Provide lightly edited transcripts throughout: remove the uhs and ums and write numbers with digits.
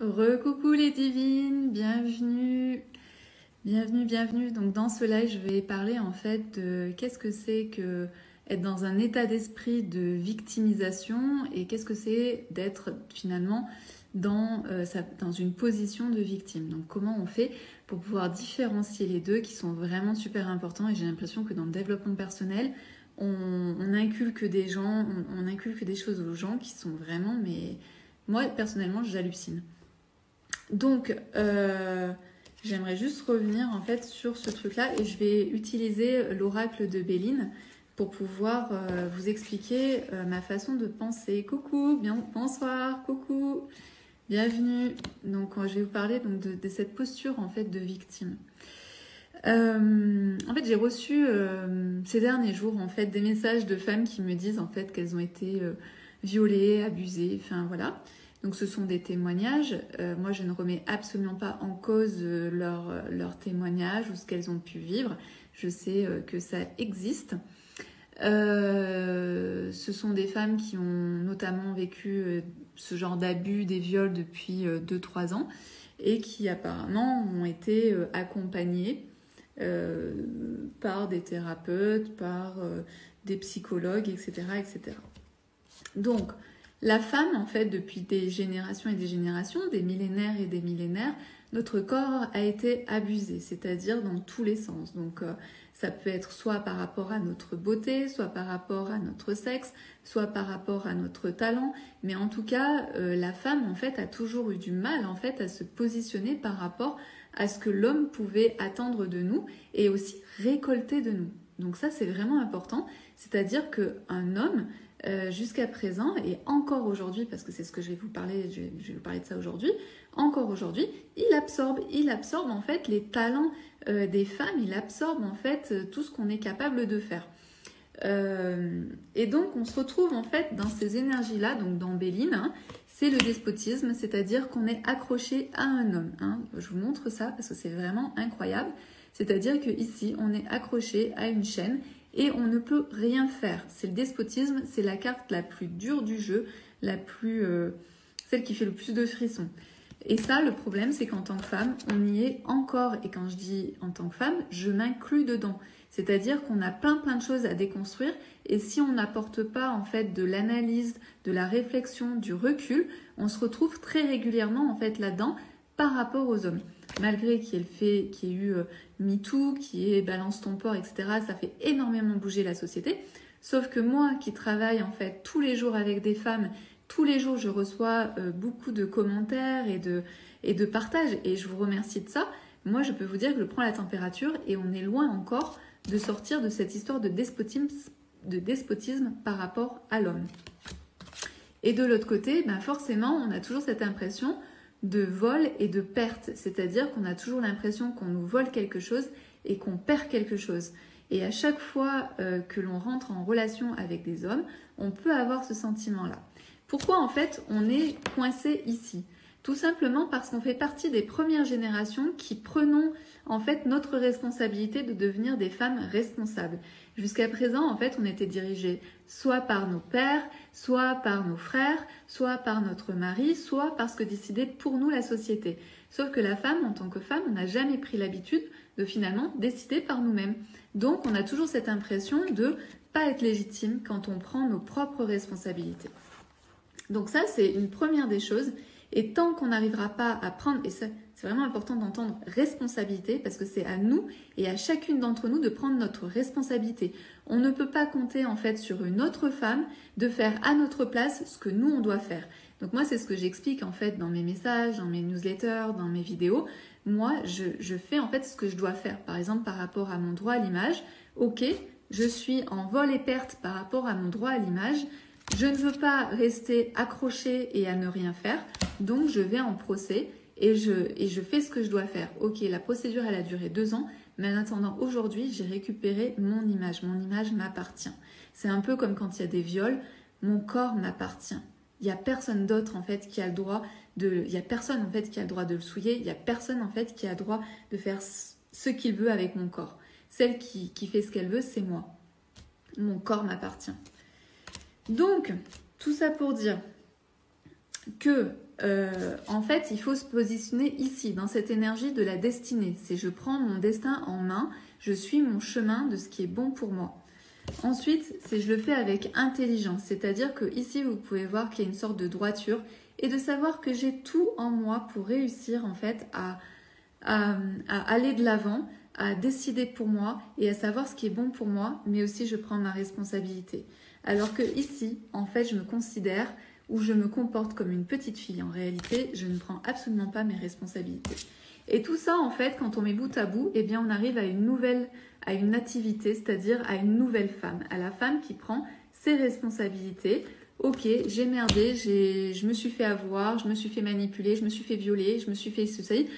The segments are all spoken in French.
Recoucou les divines, bienvenue, bienvenue. Donc dans ce live, je vais parler en fait de qu'est-ce que c'est que être dans un état d'esprit de victimisation et qu'est-ce que c'est d'être finalement dans une position de victime. Donc comment on fait pour pouvoir différencier les deux qui sont vraiment super importants et j'ai l'impression que dans le développement personnel, on inculque des gens, on inculque des choses aux gens qui sont vraiment, mais moi personnellement j'hallucine. Donc, j'aimerais juste revenir en fait sur ce truc-là et je vais utiliser l'oracle de Béline pour pouvoir vous expliquer ma façon de penser. Coucou, bonsoir, coucou, bienvenue. Donc, je vais vous parler donc, de cette posture en fait de victime. En fait, j'ai reçu ces derniers jours en fait des messages de femmes qui me disent en fait qu'elles ont été violées, abusées, enfin voilà. Donc ce sont des témoignages. Moi, je ne remets absolument pas en cause leur témoignage ou ce qu'elles ont pu vivre. Je sais que ça existe. Ce sont des femmes qui ont notamment vécu ce genre d'abus, des viols depuis 2-3 ans et qui apparemment ont été accompagnées par des thérapeutes, par des psychologues, etc., etc. Donc, la femme, en fait, depuis des générations et des générations, des millénaires et des millénaires, notre corps a été abusé, c'est-à-dire dans tous les sens. Donc, ça peut être soit par rapport à notre beauté, soit par rapport à notre sexe, soit par rapport à notre talent. Mais en tout cas, la femme, en fait, a toujours eu du mal, en fait, à se positionner par rapport à ce que l'homme pouvait attendre de nous et aussi récolter de nous. Donc ça, c'est vraiment important. C'est-à-dire qu'un homme, jusqu'à présent et encore aujourd'hui, parce que c'est ce que je vais vous parler, je vais vous parler de ça aujourd'hui, encore aujourd'hui, il absorbe en fait les talents des femmes, il absorbe en fait tout ce qu'on est capable de faire. Et donc on se retrouve en fait dans ces énergies-là, donc dans Béline, hein, c'est le despotisme, c'est-à-dire qu'on est accroché à un homme. Hein. Je vous montre ça parce que c'est vraiment incroyable. C'est-à-dire qu'ici, on est accroché à une chaîne et on ne peut rien faire. C'est le despotisme, c'est la carte la plus dure du jeu, celle qui fait le plus de frissons. Et ça, le problème, c'est qu'en tant que femme, on y est encore. Et quand je dis en tant que femme, je m'inclus dedans. C'est-à-dire qu'on a plein de choses à déconstruire. Et si on n'apporte pas en fait de l'analyse, de la réflexion, du recul, on se retrouve très régulièrement en fait là-dedans par rapport aux hommes. Malgré qu'il y ait eu MeToo, qu'il y ait Balance ton porc, etc., ça fait énormément bouger la société. Sauf que moi qui travaille en fait tous les jours avec des femmes, tous les jours je reçois beaucoup de commentaires et de partages et je vous remercie de ça. Moi je peux vous dire que je prends la température et on est loin encore de sortir de cette histoire de despotisme par rapport à l'homme. Et de l'autre côté, ben forcément on a toujours cette impression de vol et de perte, c'est-à-dire qu'on a toujours l'impression qu'on nous vole quelque chose et qu'on perd quelque chose. Et à chaque fois que l'on rentre en relation avec des hommes, on peut avoir ce sentiment-là. Pourquoi en fait on est coincé ici? Tout simplement parce qu'on fait partie des premières générations qui prenons en fait notre responsabilité de devenir des femmes responsables. Jusqu'à présent, en fait, on était dirigé soit par nos pères, soit par nos frères, soit par notre mari, soit par ce que décidait pour nous la société. Sauf que la femme, en tant que femme, on n'a jamais pris l'habitude de finalement décider par nous-mêmes. Donc, on a toujours cette impression de pas être légitime quand on prend nos propres responsabilités. Donc ça, c'est une première des choses. Et tant qu'on n'arrivera pas à prendre, et ça, c'est vraiment important d'entendre responsabilité parce que c'est à nous et à chacune d'entre nous de prendre notre responsabilité. On ne peut pas compter en fait sur une autre femme de faire à notre place ce que nous on doit faire. Donc moi c'est ce que j'explique en fait dans mes messages, dans mes newsletters, dans mes vidéos. Moi je fais en fait ce que je dois faire. Par exemple par rapport à mon droit à l'image, ok, je suis en vol et perte par rapport à mon droit à l'image. Je ne veux pas rester accrochée et à ne rien faire, donc je vais en procès et je fais ce que je dois faire. Ok, la procédure elle a duré 2 ans, mais en attendant aujourd'hui, j'ai récupéré mon image m'appartient. C'est un peu comme quand il y a des viols, mon corps m'appartient. Il n'y a personne d'autre en fait qui a le droit de le souiller, il n'y a personne en fait qui a le droit de faire ce qu'il veut avec mon corps. Celle qui fait ce qu'elle veut, c'est moi. Mon corps m'appartient. Donc, tout ça pour dire, que en fait, il faut se positionner ici, dans cette énergie de la destinée. C'est je prends mon destin en main, je suis mon chemin de ce qui est bon pour moi. Ensuite, c'est je le fais avec intelligence, c'est-à-dire que ici, vous pouvez voir qu'il y a une sorte de droiture et de savoir que j'ai tout en moi pour réussir en fait à aller de l'avant, à décider pour moi et à savoir ce qui est bon pour moi, mais aussi je prends ma responsabilité. Alors que ici, en fait, je me considère ou je me comporte comme une petite fille. En réalité, je ne prends absolument pas mes responsabilités. Et tout ça, en fait, quand on met bout à bout, eh bien, on arrive à une nativité, c'est-à-dire à une nouvelle femme, à la femme qui prend ses responsabilités. Ok, j'ai merdé, je me suis fait avoir, je me suis fait manipuler, je me suis fait violer, je me suis fait ceci.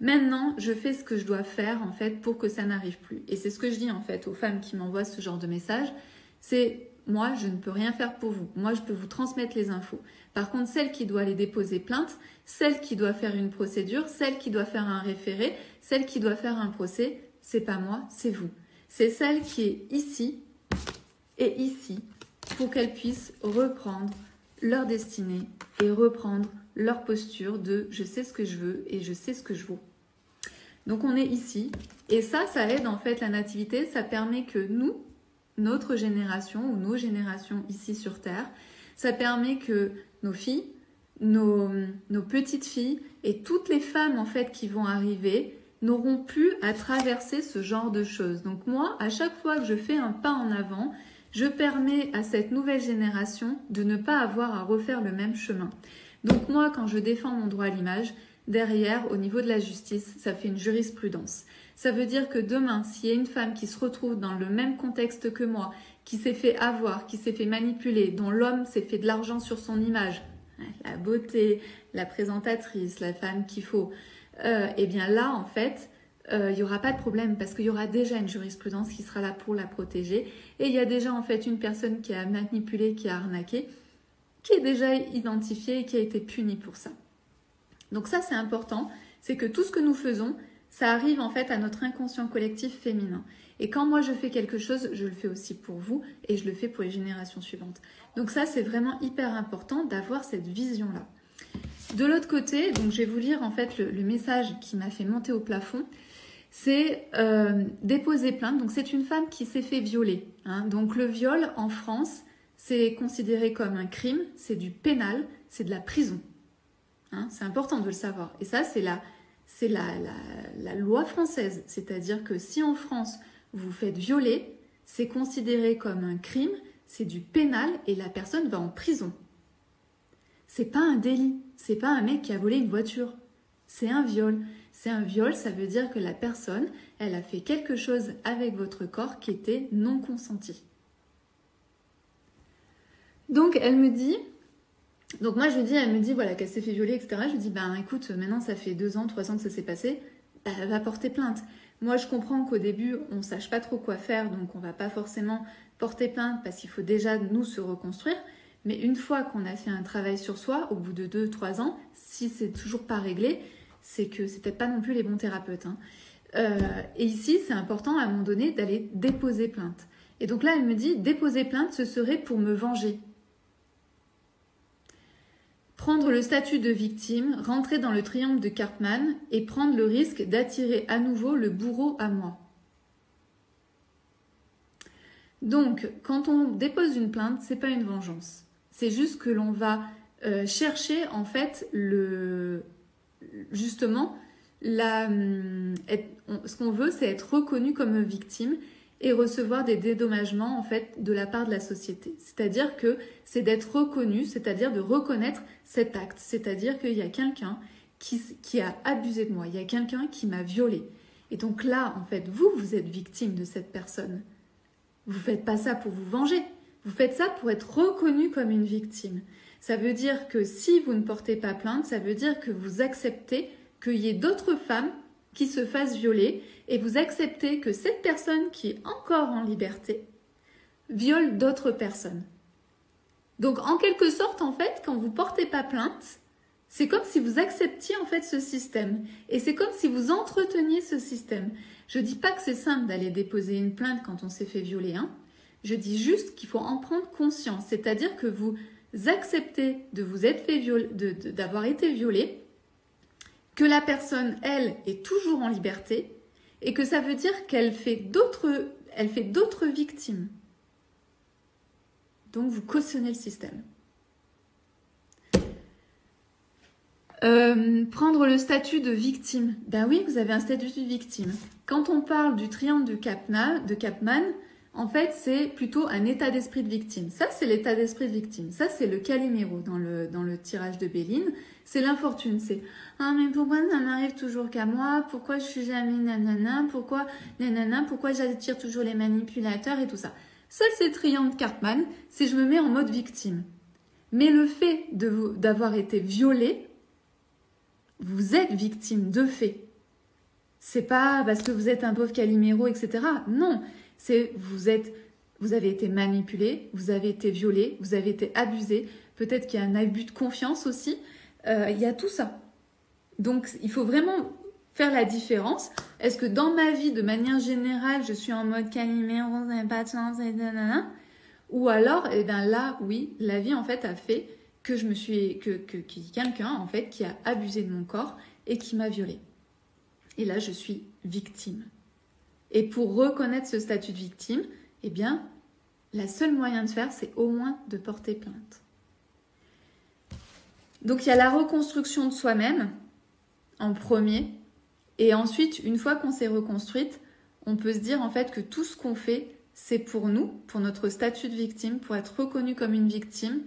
Maintenant, je fais ce que je dois faire, en fait, pour que ça n'arrive plus. Et c'est ce que je dis, en fait, aux femmes qui m'envoient ce genre de message, c'est moi, je ne peux rien faire pour vous. Moi, je peux vous transmettre les infos. Par contre, celle qui doit aller déposer plainte, celle qui doit faire une procédure, celle qui doit faire un référé, celle qui doit faire un procès, c'est pas moi, c'est vous. C'est celle qui est ici et ici pour qu'elles puissent reprendre leur destinée et reprendre leur posture de je sais ce que je veux et je sais ce que je vaux. Donc on est ici et ça aide en fait la nativité, ça permet que nous, notre génération ou nos générations ici sur Terre, ça permet que nos filles, nos petites filles et toutes les femmes en fait qui vont arriver n'auront plus à traverser ce genre de choses. Donc moi, à chaque fois que je fais un pas en avant, je permets à cette nouvelle génération de ne pas avoir à refaire le même chemin. Donc moi, quand je défends mon droit à l'image, derrière, au niveau de la justice, ça fait une jurisprudence. Ça veut dire que demain, s'il y a une femme qui se retrouve dans le même contexte que moi, qui s'est fait avoir, qui s'est fait manipuler, dont l'homme s'est fait de l'argent sur son image, la beauté, la présentatrice, la femme qu'il faut, et bien là, en fait, il n'y aura pas de problème parce qu'il y aura déjà une jurisprudence qui sera là pour la protéger. Et il y a déjà en fait une personne qui a manipulé, qui a arnaqué, qui est déjà identifiée et qui a été punie pour ça. Donc ça, c'est important, c'est que tout ce que nous faisons, ça arrive en fait à notre inconscient collectif féminin. Et quand moi je fais quelque chose, je le fais aussi pour vous et je le fais pour les générations suivantes. Donc ça, c'est vraiment hyper important d'avoir cette vision-là. De l'autre côté, donc je vais vous lire en fait le message qui m'a fait monter au plafond. C'est déposer plainte. Donc c'est une femme qui s'est fait violer. Hein. Donc le viol en France, c'est considéré comme un crime, c'est du pénal, c'est de la prison. Hein, c'est important de le savoir. Et ça, c'est la loi française. C'est-à-dire que si en France, vous vous faites violer, c'est considéré comme un crime, c'est du pénal et la personne va en prison. C'est pas un délit. C'est pas un mec qui a volé une voiture. C'est un viol. C'est un viol, ça veut dire que la personne, elle a fait quelque chose avec votre corps qui était non consenti. Donc, elle me dit... Donc moi, elle me dit voilà, qu'elle s'est fait violer, etc. Je lui dis, ben écoute, maintenant ça fait 2 ans, 3 ans que ça s'est passé, elle va porter plainte. Moi, je comprends qu'au début, on ne sache pas trop quoi faire, donc on ne va pas forcément porter plainte parce qu'il faut déjà nous se reconstruire. Mais une fois qu'on a fait un travail sur soi, au bout de 2-3 ans, si c'est toujours pas réglé, c'est que c'est peut-être pas non plus les bons thérapeutes. Hein. Et ici, c'est important à un moment donné d'aller déposer plainte. Et donc là, elle me dit, déposer plainte, ce serait pour me venger. Prendre le statut de victime, rentrer dans le triangle de Cartman et prendre le risque d'attirer à nouveau le bourreau à moi. Donc, quand on dépose une plainte, c'est pas une vengeance. C'est juste que l'on va chercher en fait justement ce qu'on veut, c'est être reconnu comme victime et recevoir des dédommagements en fait de la part de la société. C'est-à-dire que c'est d'être reconnu, c'est-à-dire de reconnaître cet acte. C'est-à-dire qu'il y a quelqu'un qui a abusé de moi, il y a quelqu'un qui m'a violée. Et donc là, en fait, vous êtes victime de cette personne. Vous ne faites pas ça pour vous venger. Vous faites ça pour être reconnu comme une victime. Ça veut dire que si vous ne portez pas plainte, ça veut dire que vous acceptez qu'il y ait d'autres femmes qui se fassent violer et vous acceptez que cette personne qui est encore en liberté viole d'autres personnes. Donc en quelque sorte, en fait, quand vous portez pas plainte, c'est comme si vous acceptiez en fait ce système et c'est comme si vous entreteniez ce système. Je dis pas que c'est simple d'aller déposer une plainte quand on s'est fait violer, hein. Je dis juste qu'il faut en prendre conscience, c'est-à-dire que vous acceptez de vous être fait d'avoir été violé, que la personne, elle, est toujours en liberté et que ça veut dire qu'elle fait d'autres victimes. Donc, vous cautionnez le système. Prendre le statut de victime. Ben oui, vous avez un statut de victime. Quand on parle du triangle de Chapman, en fait, c'est plutôt un état d'esprit de victime. Ça, c'est l'état d'esprit de victime. Ça, c'est le Calimero dans le tirage de Béline. C'est l'infortune. C'est « Ah, mais pourquoi ça m'arrive toujours qu'à moi? Pourquoi je suis jamais nanana? Pourquoi nanana? Pourquoi j'attire toujours les manipulateurs et tout ça ?» Ça, c'est le triangle de Chapman, si je me mets en mode victime. Mais le fait d'avoir été violé, vous êtes victime de fait. C'est pas parce que vous êtes un pauvre Calimero, etc. Non, c'est vous avez été manipulé, vous avez été violé, vous avez été abusé. Peut-être qu'il y a un abus de confiance aussi. Il y a tout ça. Donc, il faut vraiment faire la différence. Est-ce que dans ma vie, de manière générale, je suis en mode Calimero, vous n'avez pas de chance, etc. Ou alors, eh bien là, oui, la vie en fait a fait que je me suis, quelqu'un en fait qui a abusé de mon corps et qui m'a violée. Et là, je suis victime. Et pour reconnaître ce statut de victime, eh bien, la seule moyen de faire, c'est au moins de porter plainte. Donc, il y a la reconstruction de soi-même en premier. Et ensuite, une fois qu'on s'est reconstruite, on peut se dire en fait que tout ce qu'on fait, c'est pour nous, pour notre statut de victime, pour être reconnu comme une victime.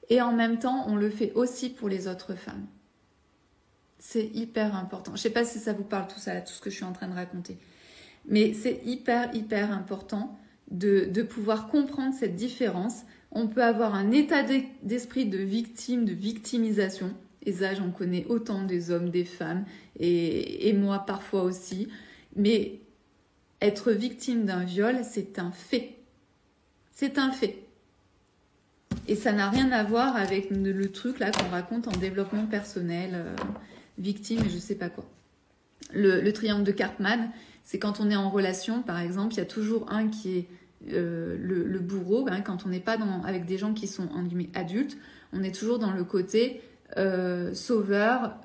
Et en même temps, on le fait aussi pour les autres femmes. C'est hyper important. Je ne sais pas si ça vous parle tout ça, là, tout ce que je suis en train de raconter. Mais c'est hyper, hyper important de pouvoir comprendre cette différence. On peut avoir un état d'esprit de victime, de victimisation. Et ça, j'en connais autant des hommes, des femmes, et moi parfois aussi. Mais être victime d'un viol, c'est un fait. C'est un fait. Et ça n'a rien à voir avec le truc là qu'on raconte en développement personnel, victime et je sais pas quoi. Le triangle de Chapman, c'est quand on est en relation, par exemple, il y a toujours un qui est le bourreau. Hein, quand on n'est pas avec des gens qui sont en guillemets adultes, on est toujours dans le côté sauveur,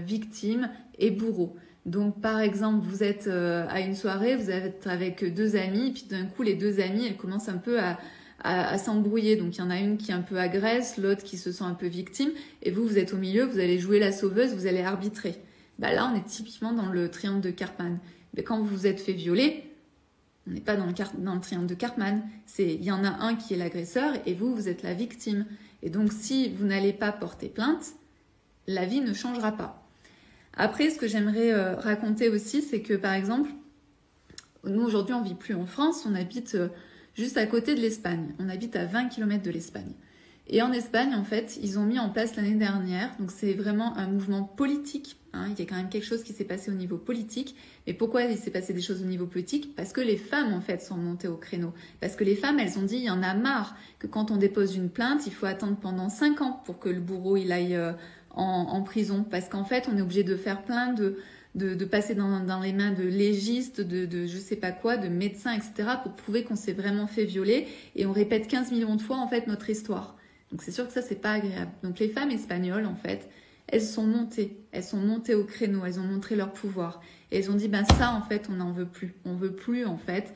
victime et bourreau. Donc par exemple, vous êtes à une soirée, vous êtes avec deux amis, et puis d'un coup les deux amis, elles commencent un peu à s'embrouiller. Donc il y en a une qui est un peu agresse, l'autre qui se sent un peu victime, et vous êtes au milieu, vous allez jouer la sauveuse, vous allez arbitrer. Bah là, on est typiquement dans le triangle de Chapman. Mais quand vous vous êtes fait violer, on n'est pas dans le triangle de Chapman. Il y en a un qui est l'agresseur et vous êtes la victime. Et donc si vous n'allez pas porter plainte, la vie ne changera pas. Après, ce que j'aimerais raconter aussi, c'est que par exemple, nous aujourd'hui on ne vit plus en France, on habite juste à côté de l'Espagne. On habite à 20 km de l'Espagne. Et en Espagne, en fait, ils ont mis en place l'année dernière, donc c'est vraiment un mouvement politique, hein, il y a quand même quelque chose qui s'est passé au niveau politique. Et pourquoi il s'est passé des choses au niveau politique? Parce que les femmes, en fait, sont montées au créneau. Parce que les femmes, elles ont dit, il y en a marre, que quand on dépose une plainte, il faut attendre pendant 5 ans pour que le bourreau, il aille en prison. Parce qu'en fait, on est obligé de faire plein de passer dans les mains de légistes, de je sais pas quoi, de médecins, etc. pour prouver qu'on s'est vraiment fait violer. Et on répète 15 millions de fois, en fait, notre histoire. Donc c'est sûr que ça, c'est pas agréable. Donc les femmes espagnoles, en fait, elles sont montées au créneau, elles ont montré leur pouvoir. Et elles ont dit, ben ça, en fait, on n'en veut plus. On veut plus, en fait,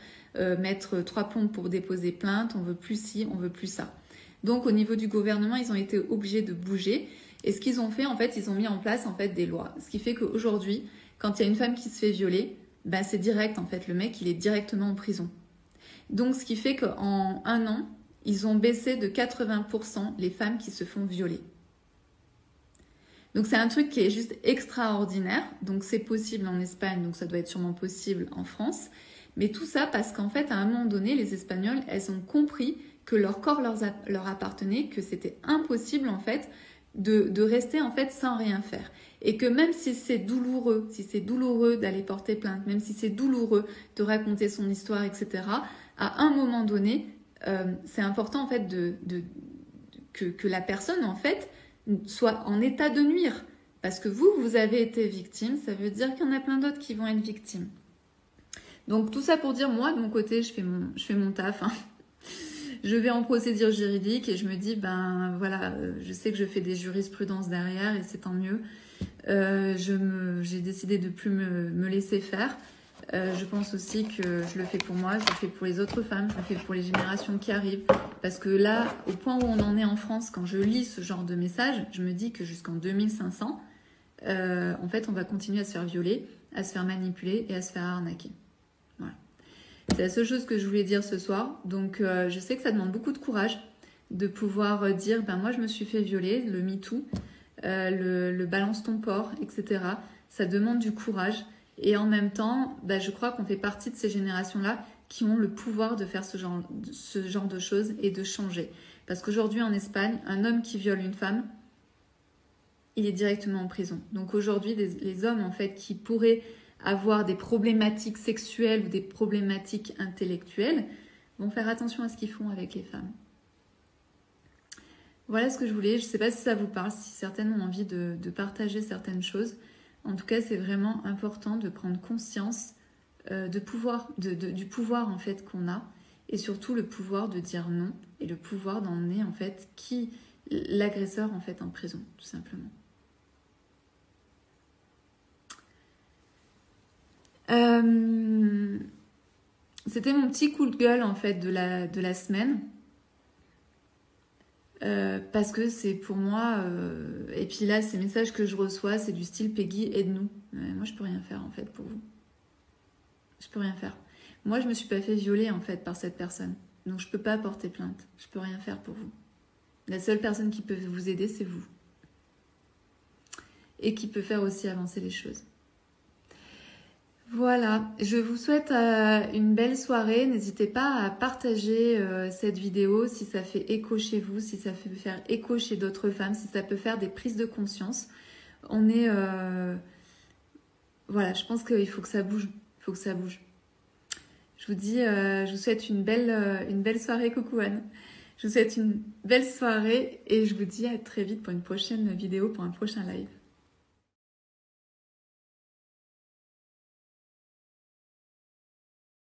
mettre 3 plombes pour déposer plainte, on veut plus ci, on veut plus ça. Donc au niveau du gouvernement, ils ont été obligés de bouger. Et ce qu'ils ont fait, en fait, ils ont mis en place, en fait, des lois. Ce qui fait qu'aujourd'hui, quand il y a une femme qui se fait violer, ben c'est direct, en fait, le mec, il est directement en prison. Donc ce qui fait qu'en 1 an, ils ont baissé de 80% les femmes qui se font violer. Donc c'est un truc qui est juste extraordinaire. Donc c'est possible en Espagne, donc ça doit être sûrement possible en France. Mais tout ça parce qu'en fait, à un moment donné, les Espagnols, elles ont compris que leur corps leur appartenait, que c'était impossible en fait de rester en fait sans rien faire. Et que même si c'est douloureux d'aller porter plainte, même si c'est douloureux de raconter son histoire, etc., à un moment donné, c'est important en fait que la personne en fait soit en état de nuire. Parce que vous avez été victime, ça veut dire qu'il y en a plein d'autres qui vont être victimes. Donc tout ça pour dire, moi de mon côté, je fais mon taf. Hein. je vais en procédure juridique et je me dis, ben voilà, je sais que je fais des jurisprudences derrière et c'est tant mieux. J'ai décidé de plus me laisser faire. Je pense aussi que je le fais pour moi, je le fais pour les autres femmes, je le fais pour les générations qui arrivent. Parce que là, au point où on en est en France, quand je lis ce genre de message, je me dis que jusqu'en 2500, en fait, on va continuer à se faire violer, à se faire manipuler et à se faire arnaquer. Voilà. C'est la seule chose que je voulais dire ce soir. Donc, je sais que ça demande beaucoup de courage de pouvoir dire, ben moi, je me suis fait violer, le MeToo, le balance ton porc, etc. Ça demande du courage. Et en même temps, bah, je crois qu'on fait partie de ces générations-là qui ont le pouvoir de faire ce genre de choses et de changer. Parce qu'aujourd'hui, en Espagne, un homme qui viole une femme, il est directement en prison. Donc aujourd'hui, les hommes en fait qui pourraient avoir des problématiques sexuelles ou des problématiques intellectuelles vont faire attention à ce qu'ils font avec les femmes. Voilà ce que je voulais. Je ne sais pas si ça vous parle, si certaines ont envie de partager certaines choses. En tout cas, c'est vraiment important de prendre conscience du pouvoir en fait qu'on a et surtout le pouvoir de dire non et le pouvoir d'emmener en fait l'agresseur en fait en prison, tout simplement. C'était mon petit coup de gueule en fait de la semaine. Parce que c'est pour moi et puis là ces messages que je reçois c'est du style Peggy aide-nous. Moi je peux rien faire en fait pour vous, je peux rien faire. Moi je me suis pas fait violer en fait par cette personne, donc je peux pas porter plainte, je peux rien faire pour vous. La seule personne qui peut vous aider c'est vous et qui peut faire aussi avancer les choses. Voilà, je vous souhaite une belle soirée. N'hésitez pas à partager cette vidéo si ça fait écho chez vous, si ça fait faire écho chez d'autres femmes, si ça peut faire des prises de conscience. On est... Voilà, je pense qu'il faut que ça bouge. Il faut que ça bouge. Je vous dis, je vous souhaite une belle soirée, coucou Anne. Je vous souhaite une belle soirée et je vous dis à très vite pour une prochaine vidéo, pour un prochain live.